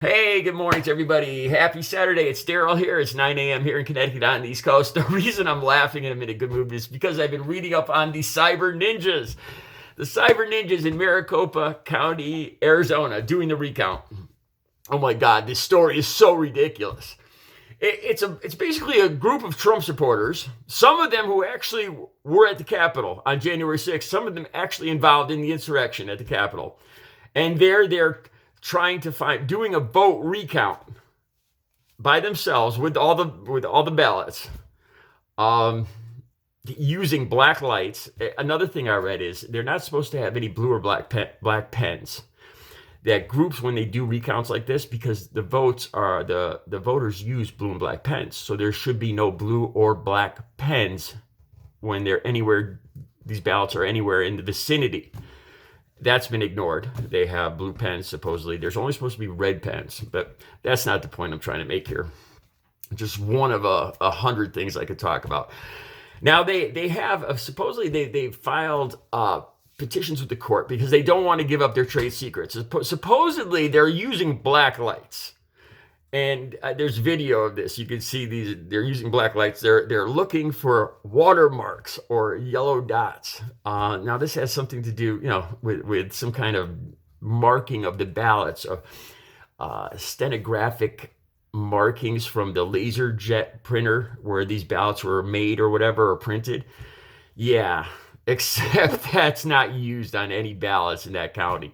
Hey, good morning to everybody. Happy Saturday. It's Daryl here. It's 9 a.m. here in Connecticut on the East Coast. The reason I'm laughing and I'm in a good mood is because I've been reading up on the cyber ninjas. The cyber ninjas in Maricopa County, Arizona, doing the recount. Oh my God, this story is so ridiculous. It's basically a group of Trump supporters, some of them who actually were at the Capitol on January 6th, some of them actually involved in the insurrection at the Capitol. And they're trying to doing a vote recount by themselves with all the ballots, using black lights. Another thing I read is they're not supposed to have any blue or black pens. That groups, when they do recounts like this, because the voters use blue and black pens, so there should be no blue or black pens when they're anywhere. These ballots are anywhere in the vicinity. That's been ignored. They have blue pens, supposedly. There's only supposed to be red pens, but that's not the point I'm trying to make here. Just one of 100 things I could talk about. Now, they have, supposedly, they filed petitions with the court because they don't want to give up their trade secrets. Supposedly, they're using black lights. And there's video of this. You can see they're using black lights. They're looking for watermarks or yellow dots. Now this has something to do, with some kind of marking of the ballots, of stenographic markings from the laser jet printer where these ballots were made or whatever, or printed. Yeah, except that's not used on any ballots in that county.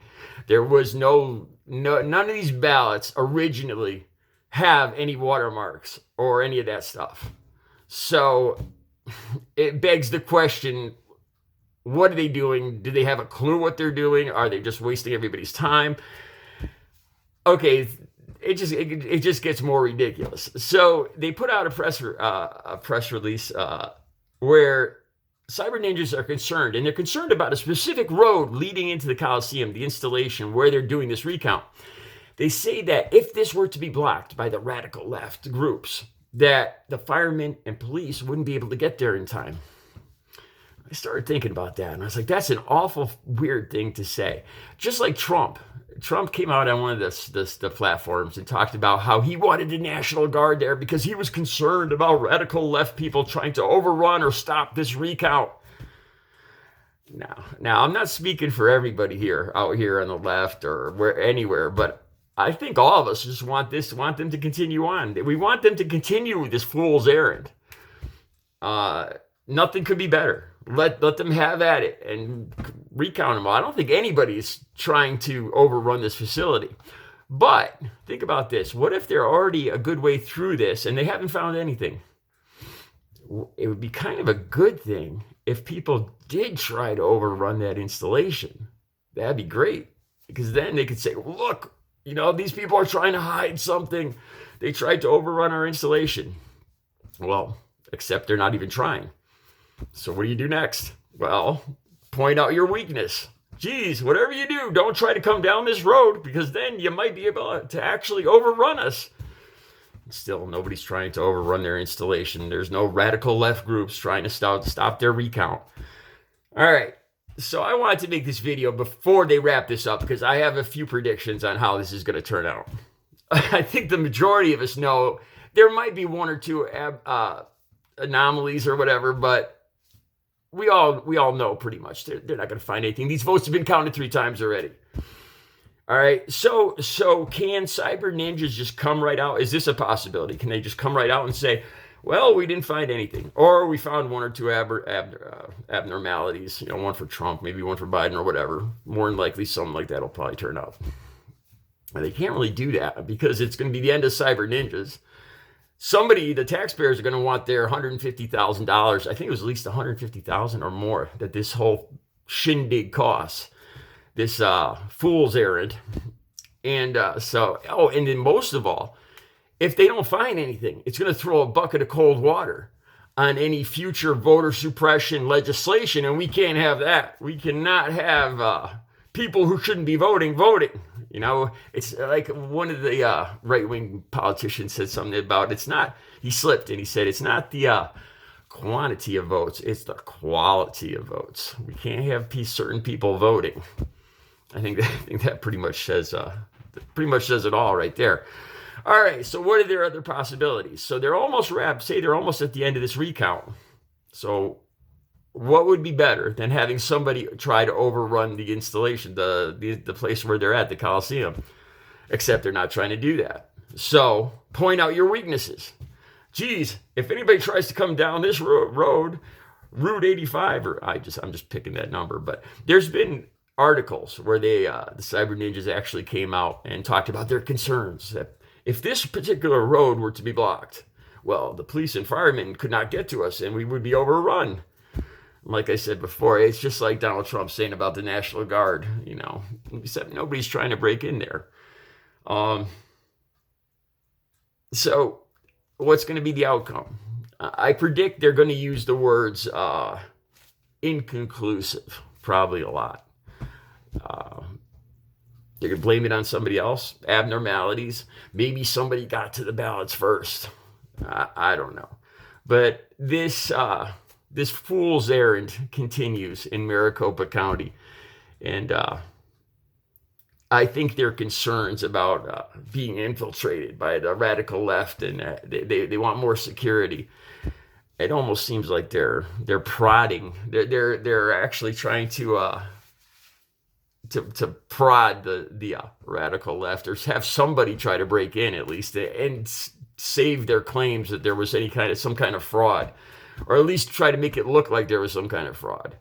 There was none of these ballots originally have any watermarks or any of that stuff. So it begs the question, what are they doing? Do they have a clue what they're doing? Are they just wasting everybody's time? Okay, it just gets more ridiculous. So they put out a press release where cyber ninjas are concerned, and they're concerned about a specific road leading into the Coliseum, the installation where they're doing this recount. They say that if this were to be blocked by the radical left groups, that the firemen and police wouldn't be able to get there in time. I started thinking about that, and I was like, that's an awful weird thing to say. Just like Trump. Trump came out on one of the platforms and talked about how he wanted the National Guard there because he was concerned about radical left people trying to overrun or stop this recount. Now I'm not speaking for everybody out here on the left or anywhere, but I think all of us just want them to continue on. We want them to continue this fool's errand. Nothing could be better. Let them have at it and recount them all. I don't think anybody's trying to overrun this facility. But think about this. What if they're already a good way through this and they haven't found anything? It would be kind of a good thing if people did try to overrun that installation. That'd be great. Because then they could say, look, these people are trying to hide something. They tried to overrun our installation. Well, except they're not even trying. So what do you do next? Well, point out your weakness. Geez, whatever you do, don't try to come down this road because then you might be able to actually overrun us. Still, nobody's trying to overrun their installation. There's no radical left groups trying to stop their recount. All right. So I wanted to make this video before they wrap this up because I have a few predictions on how this is going to turn out. I think the majority of us know there might be one or two anomalies or whatever, but we all know pretty much they're not going to find anything. These votes have been counted 3 times already. All right, so can cyber ninjas just come right out? Is this a possibility? Can they just come right out and say, well, we didn't find anything, or we found 1 or 2 abnormalities, one for Trump, maybe one for Biden or whatever. More than likely, something like that will probably turn out. And they can't really do that because it's going to be the end of cyber ninjas. The taxpayers are going to want their $150,000. I think it was at least $150,000 or more that this whole shindig costs. This fool's errand. And and then most of all, if they don't find anything, it's going to throw a bucket of cold water on any future voter suppression legislation, and we can't have that. We cannot have people who shouldn't be voting. It's like one of the right-wing politicians said something about he slipped and he said it's not the quantity of votes, it's the quality of votes. We can't have certain people voting. I think that pretty much says pretty much says it all right there. All right, so what are their other possibilities? So they're almost wrapped, say they're almost at the end of this recount. So what would be better than having somebody try to overrun the installation, the place where they're at, the Coliseum? Except they're not trying to do that. So point out your weaknesses. Geez, if anybody tries to come down this road, Route 85, or I'm just picking that number, but there's been articles where the Cyber Ninjas actually came out and talked about their concerns that if this particular road were to be blocked, well, the police and firemen could not get to us and we would be overrun. Like I said before, it's just like Donald Trump saying about the National Guard, except nobody's trying to break in there. So what's going to be the outcome? I predict they're going to use the words inconclusive, probably a lot. They're going to blame it on somebody else, abnormalities. Maybe somebody got to the ballots first. I don't know. But this fool's errand continues in Maricopa County. And I think their concerns about being infiltrated by the radical left and they want more security. It almost seems like they're prodding. They're actually trying to prod the radical left, or have somebody try to break in at least and save their claims that there was some kind of fraud, or at least try to make it look like there was some kind of fraud.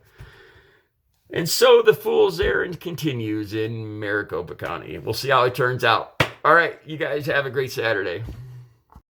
And so the fool's errand continues in Maricopa County. We'll see how it turns out. All right, you guys have a great Saturday.